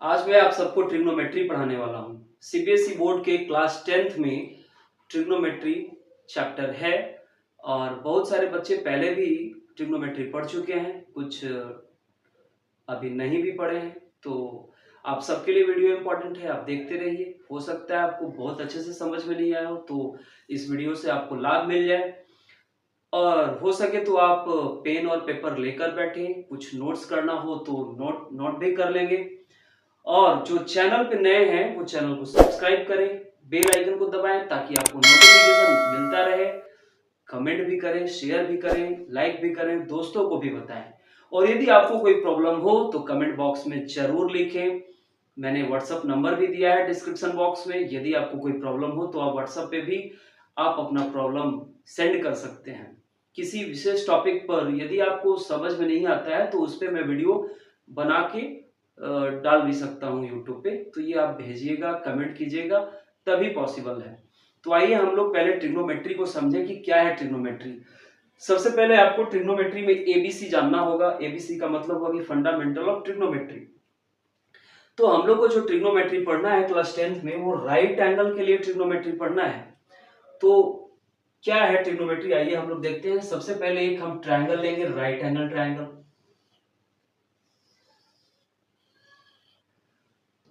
आज मैं आप सबको ट्रिग्नोमेट्री पढ़ाने वाला हूँ। सीबीएसई बोर्ड के क्लास 10th में ट्रिग्नोमेट्री चैप्टर है और बहुत सारे बच्चे पहले भी ट्रिग्नोमेट्री पढ़ चुके हैं, कुछ अभी नहीं भी पढ़े हैं। तो आप सबके लिए वीडियो इंपॉर्टेंट है, आप देखते रहिए। हो सकता है आपको बहुत अच्छे से समझ में नहीं आया हो, तो इस वीडियो से आपको लाभ मिल जाए। और हो सके तो आप पेन और पेपर लेकर बैठें, कुछ नोट्स करना हो तो नोट भी कर लेंगे। और जो चैनल पे नए हैं वो चैनल को सब्सक्राइब करें, बेल आइकन को दबाएं ताकि आपको नोटिफिकेशन मिलता रहे। कमेंट भी करें, शेयर भी करें, लाइक भी करें, दोस्तों को भी बताएं। और यदि आपको कोई प्रॉब्लम हो तो कमेंट बॉक्स में जरूर लिखें। मैंने व्हाट्सएप नंबर भी दिया है डिस्क्रिप्शन बॉक्स में। यदि आपको कोई प्रॉब्लम हो तो आप व्हाट्सएप पे भी आप अपना प्रॉब्लम सेंड कर सकते हैं। किसी विशेष टॉपिक पर यदि आपको समझ में नहीं आता है तो उस पर मैं वीडियो बना के डाल भी सकता हूँ यूट्यूब पे। तो ये आप भेजिएगा, कमेंट कीजिएगा, तभी पॉसिबल है। तो आइए हम लोग पहले ट्रिग्नोमेट्री को समझें कि क्या है ट्रिग्नोमेट्री। सबसे पहले आपको ट्रिग्नोमेट्री में एबीसी जानना होगा। एबीसी का मतलब होगा फंडामेंटल ऑफ ट्रिग्नोमेट्री। तो हम लोग को जो ट्रिग्नोमेट्री पढ़ना है क्लास 10th में, वो राइट एंगल के लिए ट्रिग्नोमेट्री पढ़ना है। तो क्या है ट्रिग्नोमेट्री, आइए हम लोग देखते हैं। सबसे पहले एक हम ट्रायंगल लेंगे, राइट एंगल ट्रायंगल।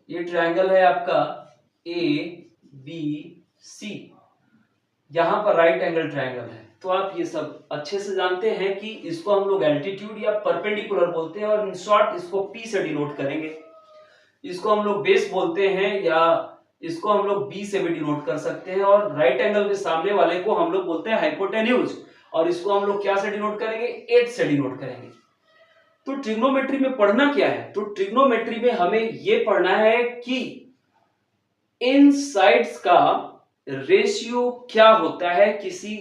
ये ट्रायंगल है आपका ए बी सी, यहां पर राइट एंगल ट्रायंगल है। तो आप ये सब अच्छे से जानते हैं कि इसको हम लोग एल्टीट्यूड या परपेंडिकुलर बोलते हैं, और इन शॉर्ट इसको पी से डिनोट करेंगे। इसको हम लोग बेस बोलते हैं, या इसको हम लोग बी से भी डिनोट कर सकते हैं। और राइट एंगल के सामने वाले को हम लोग बोलते हैं हाइपोटेन्यूज, और इसको हम लोग क्या से डिनोट करेंगे, 8 से डिनोट करेंगे। तो ट्रिग्नोमेट्री में पढ़ना क्या है, तो ट्रिग्नोमेट्री में हमें यह पढ़ना है कि इन साइड्स का रेशियो क्या होता है किसी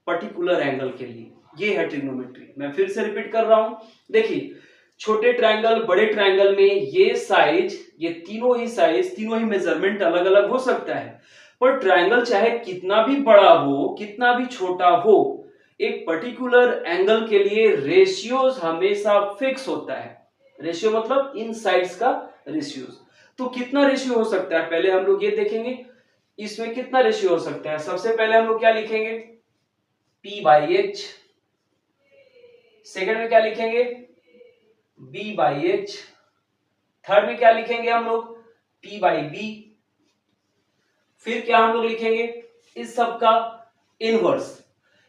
पर्टिकुलर एंगल के लिए। ये है ट्रिग्नोमेट्री। मैं फिर से रिपीट कर रहा हूं, देखिए छोटे ट्रायंगल, बड़े ट्रायंगल में ये साइज, ये तीनों ही साइज, तीनों ही मेजरमेंट अलग अलग हो सकता है, पर ट्रायंगल चाहे कितना भी बड़ा हो, कितना भी छोटा हो, एक पर्टिकुलर एंगल के लिए रेशियोज हमेशा फिक्स होता है। रेशियो मतलब इन साइड्स का रेशियोज। तो कितना रेशियो हो सकता है, पहले हम लोग ये देखेंगे इसमें कितना रेशियो हो सकता है। सबसे पहले हम लोग क्या लिखेंगे, P बाई एच। सेकेंड में क्या लिखेंगे, B बाई एच। थर्ड में क्या लिखेंगे हम लोग, P बाई बी। फिर क्या हम लोग लिखेंगे, इस सब का इनवर्स,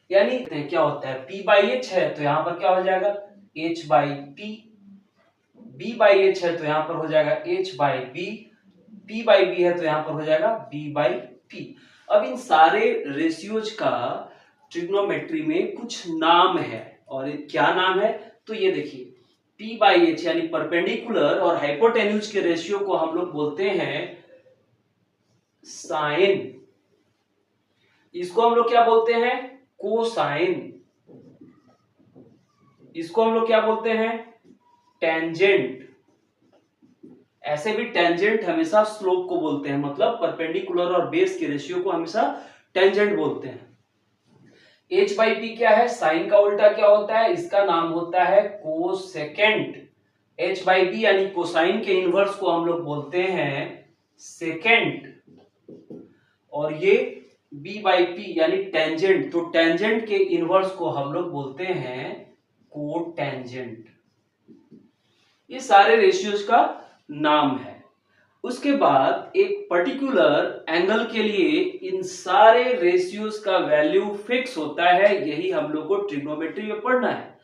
यानी क्या होता है, P बाई एच है तो यहां पर क्या हो जाएगा, H by P. B by H है तो यहां पर हो जाएगा H by B. P by B है तो यहां पर हो जाएगा B बाई पी। अब इन सारे रेशियोज का ट्रिग्नोमेट्री में कुछ नाम है, और क्या नाम है, तो ये देखिए P बाई एच यानी परपेंडिकुलर और हाइपोटेन्यूज के रेशियो को हम लोग बोलते हैं साइन। इसको हम लोग क्या बोलते हैं, कोसाइन। इसको हम लोग क्या बोलते हैं, टेंजेंट। ऐसे भी टेंजेंट हमेशा स्लोप को बोलते हैं, मतलब परपेंडिकुलर और बेस के रेशियो को हमेशा टेंजेंट बोलते हैं। H बाई पी क्या है, साइन का उल्टा क्या होता है, इसका नाम होता है कोसेकेंट। H बाई बी यानी कोसाइन के इनवर्स को हम लोग बोलते हैं सेकेंट। और ये B बाई पी यानी टेंजेंट, तो टेंजेंट के इनवर्स को हम लोग बोलते हैं कोटेंजेंट। ये सारे रेशियोज का नाम है। उसके बाद एक पर्टिकुलर एंगल के लिए इन सारे रेशियोज का वैल्यू फिक्स होता है, यही हम लोग को ट्रिग्नोमेट्री में पढ़ना है।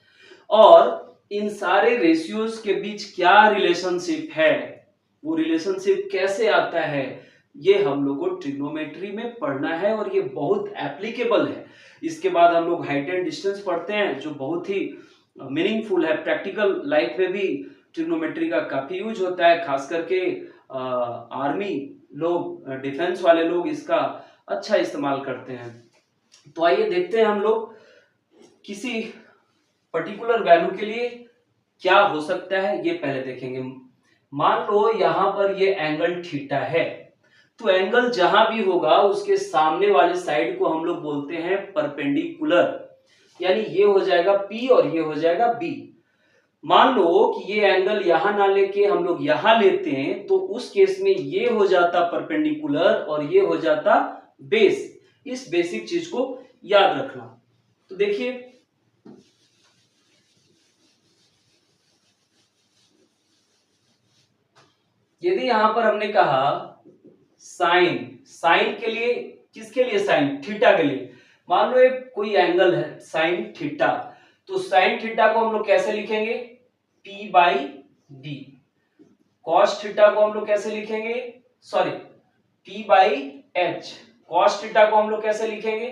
और इन सारे रेशियोज के बीच क्या रिलेशनशिप है, वो रिलेशनशिप कैसे आता है, ये हम लोग को ट्रिग्नोमेट्री में पढ़ना है, और ये बहुत एप्लीकेबल है। इसके बाद हम लोग हाइट एंड डिस्टेंस पढ़ते हैं, जो बहुत ही मीनिंगफुल है। प्रैक्टिकल लाइफ में भी ट्रिग्नोमेट्री का काफी यूज होता है, खास करके आर्मी लोग, डिफेंस वाले लोग इसका अच्छा इस्तेमाल करते हैं। तो आइए देखते हैं हम लोग किसी पर्टिकुलर वैल्यू के लिए क्या हो सकता है, ये पहले देखेंगे। मान लो यहां पर ये एंगल थीटा है, तो एंगल जहां भी होगा उसके सामने वाले साइड को हम लोग बोलते हैं परपेंडिकुलर, यानी ये हो जाएगा P और ये हो जाएगा B। मान लो कि ये एंगल यहां ना लेके हम लोग यहां लेते हैं, तो उस केस में ये हो जाता परपेंडिकुलर और ये हो जाता बेस। इस बेसिक चीज को याद रखना। तो देखिए, यदि यहां पर हमने कहा साइन, साइन के लिए, किसके लिए साइन, थीटा के लिए। मान लो एक कोई एंगल है साइन थीटा, तो साइन थीटा को हम लोग कैसे लिखेंगे, P by D. Cos theta को हम लोग कैसे लिखेंगे, sorry, P by H. Cos theta को हम लोग कैसे लिखेंगे,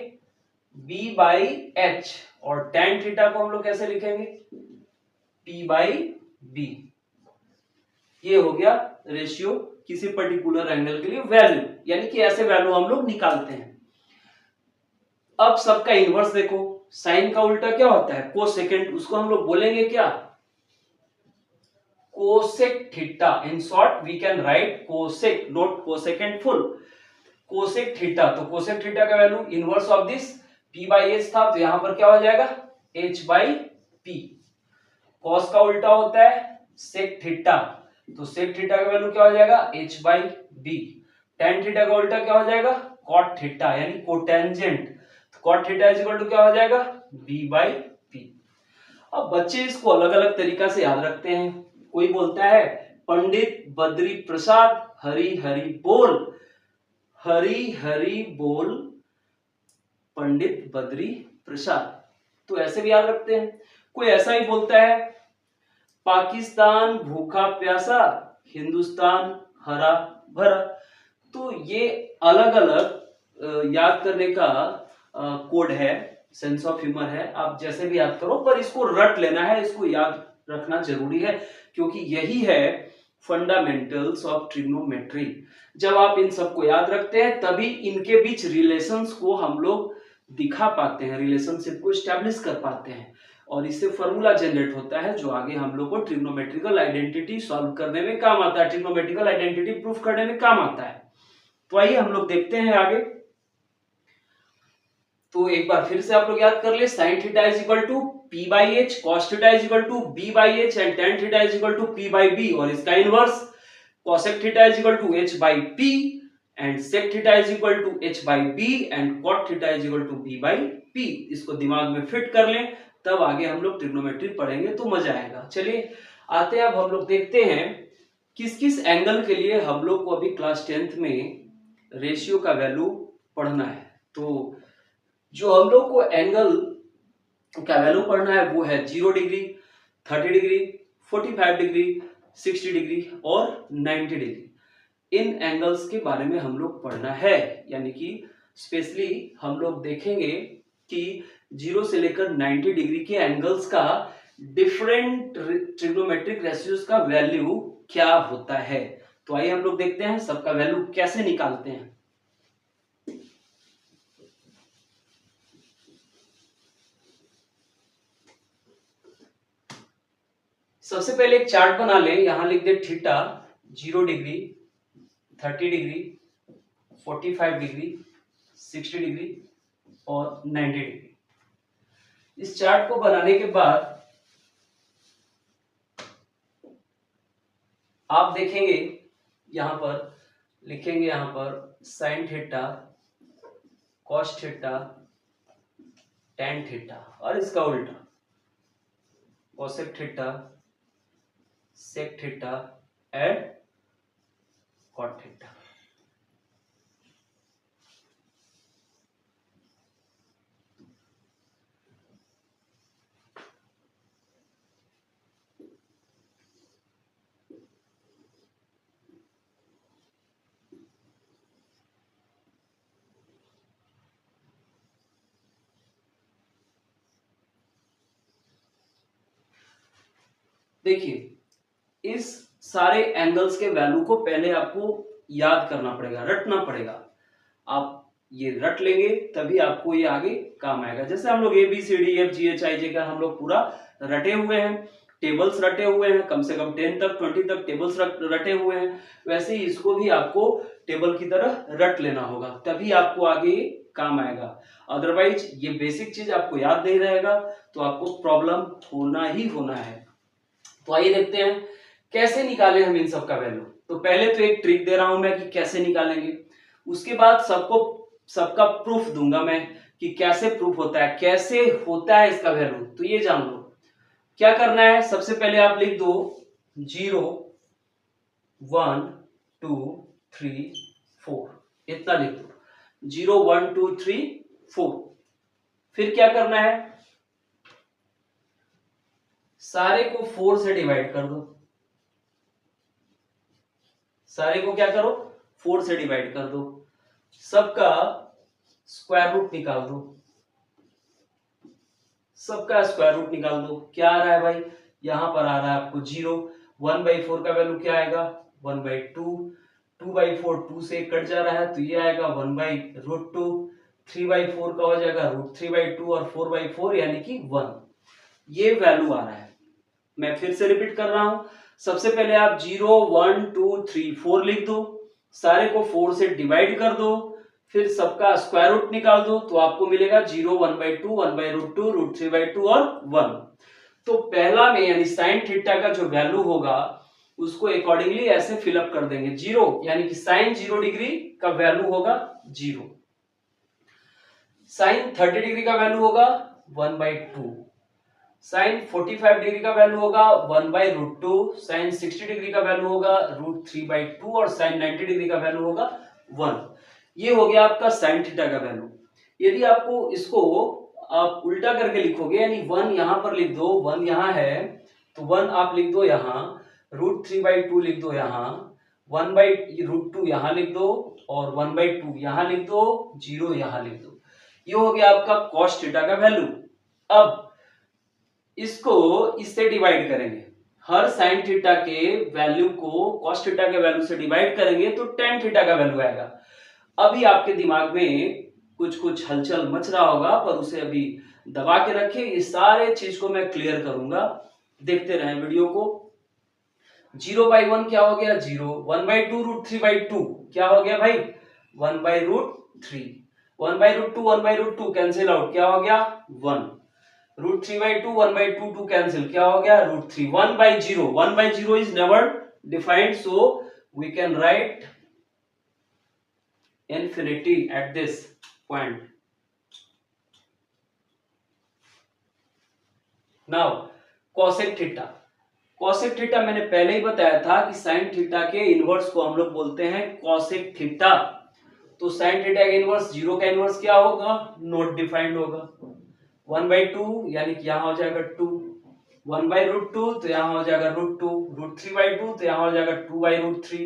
B बाई एच। और टेन थीटा को हम लोग कैसे लिखेंगे, P बाई बी। ये हो गया रेशियो किसी पर्टिकुलर एंगल के लिए वैल्यू, यानी कि ऐसे वैल्यू हम लोग निकालते हैं। अब सबका इनवर्स देखो, साइन का उल्टा क्या होता है, कोसेकेंट। उसको हम लोग बोलेंगे क्या, cosec theta. In short we can write cosec, not cosecant full, cosec theta. तो कोसेक थीटा का value inverse of this P by H था, तो यहां पर क्या हो जाएगा, H बाई पी। कॉस का उल्टा होता है सेक थीटा, तो सेक थीटा का वैल्यू क्या हो जाएगा, H by B. Tan theta का उल्टा क्या हो जाएगा, कॉट थीटा, यानी कोटेंजेंट। तो cot theta is equal to क्या हो जाएगा, B बाई पी। अब बच्चे इसको अलग अलग तरीका से याद रखते हैं। कोई बोलता है पंडित बद्री प्रसाद हरि हरि बोल, हरि हरि बोल पंडित बद्री प्रसाद, तो ऐसे भी याद रखते हैं। कोई ऐसा ही बोलता है पाकिस्तान भूखा प्यासा हिंदुस्तान हरा भरा। तो ये अलग अलग याद करने का कोड है, सेंस ऑफ ह्यूमर है, आप जैसे भी याद करो, पर इसको रट लेना है, इसको याद रखना जरूरी है, क्योंकि यही है फंडामेंटल्स ऑफ ट्रिग्नोमेट्री। जब आप इन सबको याद रखते हैं तभी इनके बीच रिलेशंस को हम लोग दिखा पाते हैं, रिलेशनशिप को स्टैब्लिश कर पाते हैं, और इससे फॉर्मूला जनरेट होता है जो आगे हम लोग को ट्रिग्नोमेट्रिकल आइडेंटिटी सॉल्व करने में काम आता है, ट्रिग्नोमेट्रिकल आइडेंटिटी प्रूफ करने में काम आता है। तो आइए हम लोग देखते हैं आगे। तो एक बार फिर से आप लोग याद कर ले, sine theta is equal to P by H, cos theta is equal to B by H and tan theta is equal to P by B. और इसका inverse cosec theta is equal to H by P and sec theta is equal to H by B and cot theta is equal to B by P। इसको दिमाग में fit कर लें, तब आगे हम लोग ट्रिग्नोमेट्री पढ़ेंगे तो मजा आएगा। चलिए आते हैं, अब हम लोग देखते हैं किस किस एंगल के लिए हम लोग को अभी क्लास 10th में रेशियो का वैल्यू पढ़ना है। तो जो हम लोग को एंगल का वैल्यू पढ़ना है वो है 0 डिग्री, 30 डिग्री, 45 डिग्री, 60 डिग्री और 90 डिग्री। इन एंगल्स के बारे में हम लोग पढ़ना है, यानी कि स्पेशली हम लोग देखेंगे कि 0 से लेकर 90 डिग्री के एंगल्स का डिफरेंट ट्रिग्नोमेट्रिक रेशियोज का वैल्यू क्या होता है। तो आइए हम लोग देखते हैं सबका वैल्यू कैसे निकालते हैं। सबसे पहले एक चार्ट बना लें, यहां लिख दे theta 0 degree, 30 degree, 45 degree, 60 degree और 90 डिग्री। इस चार्ट को बनाने के बाद आप देखेंगे यहां पर लिखेंगे, यहां पर sine theta, cos theta, tan theta, और इसका उल्टा cosec theta, sec theta and cot theta. देखिए इस सारे एंगल्स के वैल्यू को पहले आपको याद करना पड़ेगा, रटना पड़ेगा। आप ये रट लेंगे तभी आपको ये आगे काम आएगा। जैसे हम लोग ABCDEFGHIJ का हम लोग पूरा रटे हुए हैं, टेबल्स रटे हुए हैं, कम से कम 10 तक 20 तक टेबल्स रटे हुए हैं, वैसे ही इसको भी आपको टेबल की तरह रट लेना होगा, तभी आपको आगे काम आएगा। अदरवाइज ये बेसिक चीज आपको याद नहीं रहेगा तो आपको प्रॉब्लम होना ही होना है। तो आइए देखते हैं कैसे निकालें हम इन सब का वैल्यू। तो पहले तो एक ट्रिक दे रहा हूं मैं कि कैसे निकालेंगे, उसके बाद सबका प्रूफ दूंगा मैं कि कैसे प्रूफ होता है, कैसे होता है इसका वैल्यू, तो ये जान लो। क्या करना है, सबसे पहले आप लिख दो 0 1 2 3 4, इतना लिख दो 0 1 2 3 4। फिर क्या करना है, सारे को 4 से डिवाइड कर दो, सारे को क्या करो 4 से डिवाइड कर दो, सबका स्क्वायर रूट निकाल दो, सबका स्क्वायर रूट निकाल दो। क्या आ रहा है भाई, यहां पर आ रहा है आपको 0। 1/4 का वैल्यू क्या आएगा 1/2, 2/4 2 से कट जा रहा है तो ये आएगा 1/√2, 3/4 का हो जाएगा √3/2 और 4/4 यानी कि 1। ये वैल्यू आ रहा है। मैं फिर से रिपीट कर रहा हूं, सबसे पहले आप 0 1 2 3 4 लिख दो, सारे को 4 से डिवाइड कर दो, फिर सबका स्क्वायर रूट निकाल दो तो आपको मिलेगा 0 1/2 1/√2 √3/2 और 1। तो पहला में यानी साइन थीटा का जो वैल्यू होगा उसको अकॉर्डिंगली ऐसे फिलअप कर देंगे। 0 यानी कि साइन 0 डिग्री का वैल्यू होगा 0, साइन 30 डिग्री का वैल्यू होगा 1/2, साइन 45 डिग्री का वैल्यू होगा 1/√2, साइन 60 डिग्री का वैल्यू होगा √3/2 और साइन 90 डिग्री का वैल्यू होगा 1। ये हो गया आपका साइन थीटा का वैल्यू। यदि आपको इसको आप उल्टा करके लिखोगे यानी 1 यहां पर लिख दो, 1 यहां है तो 1 आप लिख दो यहां, √3/2 लिख दो यहां, 1/√2 यहां लिख दो और 1/2 यहां लिख दो, 0 यहां लिख दो। ये हो गया आपका cos थीटा का वैल्यू। अब इसको इससे डिवाइड करेंगे, हर साइन थीटा के वैल्यू को cos थीटा के वैल्यू से डिवाइड करेंगे तो tan थीटा का वैल्यू आएगा। अभी आपके दिमाग में कुछ कुछ हलचल मच रहा होगा पर उसे अभी दबा के रखिए, इस सारे चीज को मैं क्लियर करूंगा, देखते रहें वीडियो को। 0/1 क्या हो गया 0, 1/2 √3/2 क्या हो गया भाई 1/√3, 1/√2 1/√2 कैंसिल आउट क्या हो गया 1, √3/2 1/2 2 कैंसिल क्या हो गया √3, 1/0, 1/0 is never defined so we can write infinity at this point. Now cosec theta, cosec theta मैंने पहले ही बताया था कि sin थीटा के इनवर्स को हम लोग बोलते हैं cosec थीटा। तो sin थीटा का इनवर्स 0 का इनवर्स क्या होगा नॉट डिफाइंड होगा, 1/2 यानी कि यहां हो जाएगा 2, 1/√2 तो यहां हो जाएगा √2, √3/2 तो यहां हो जाएगा 2/√3,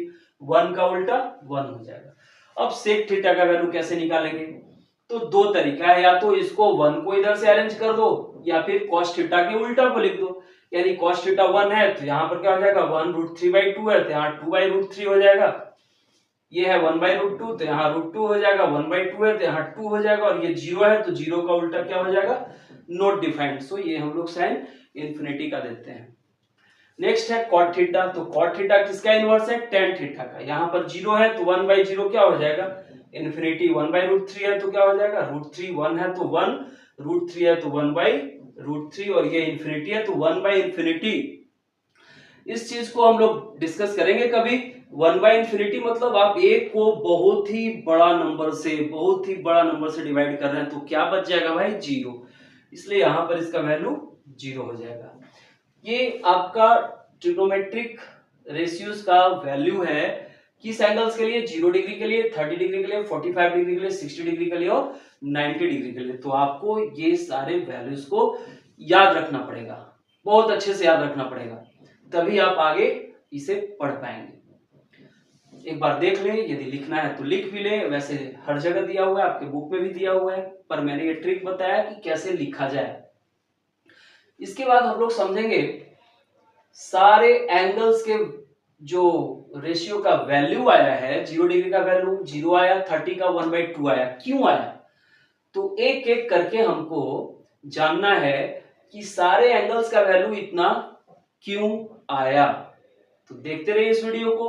1 का उल्टा 1 हो जाएगा। अब sec थीटा का वैल्यू कैसे निकालेंगे, तो दो तरीका है, या तो इसको 1 को इधर से अरेंज कर दो या फिर cos थीटा के उल्टा को लिख दो। यानी cos थीटा 1 है तो यहां पर क्या हो जाएगा 1 √3/2 है तो यहां 2/√3 हो जाएगा, ये है 1/√2 तो यहाँ √2 हो जाएगा, 1/2 है तो यहाँ 2 हो जाएगा और ये 0 है तो 0 का उल्टा क्या हो जाएगा नॉट डिफाइंड। सो ये हम लोग साइन इन्फिनिटी का देते हैं। नेक्स्ट है cot थीटा, तो cot थीटा किसका इनवर्स है tan थीटा का। यहाँ पर 0 है तो 1/0 क्या हो जाएगा इन्फिनिटी, 1/√3 है तो क्या हो जाएगा √3, 1 है तो 1, √3 है तो 1/√3 और ये इन्फिनिटी है तो 1/∞। इस चीज को हम लोग डिस्कस करेंगे कभी। 1/∞ मतलब आप एक को बहुत ही बड़ा नंबर से डिवाइड कर रहे हैं तो क्या बच जाएगा भाई 0, इसलिए यहां पर इसका वैल्यू 0 हो जाएगा। ये आपका ट्रिग्नोमेट्रिक रेशियोज का वैल्यू है किस एंगल्स के लिए, 0 डिग्री के लिए, 30 डिग्री के लिए, 45 डिग्री के लिए, 60 डिग्री के लिए और 90 डिग्री के लिए। तो आपको ये सारे वैल्यूज को याद रखना पड़ेगा, बहुत अच्छे से याद रखना पड़ेगा, तभी आप आगे इसे पढ़ पाएंगे। एक बार देख लें, यदि लिखना है तो लिख भी लें, वैसे हर जगह दिया हुआ है, आपके बुक में भी दिया हुआ है, पर मैंने ये ट्रिक बताया कि कैसे लिखा जाए। इसके बाद हम लोग समझेंगे सारे एंगल्स के जो रेशियो का वैल्यू आया है, 0 डिग्री का वैल्यू 0 आया, 30 का 1/2 आया, क्यों आया, तो एक एक करके हमको जानना है कि सारे एंगल्स का वैल्यू इतना क्यों आया। तो देखते रहिए इस वीडियो को,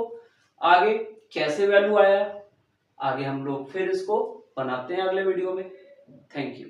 आगे कैसे वैल्यू आया आगे हम लोग फिर इसको बनाते हैं अगले वीडियो में। Thank you.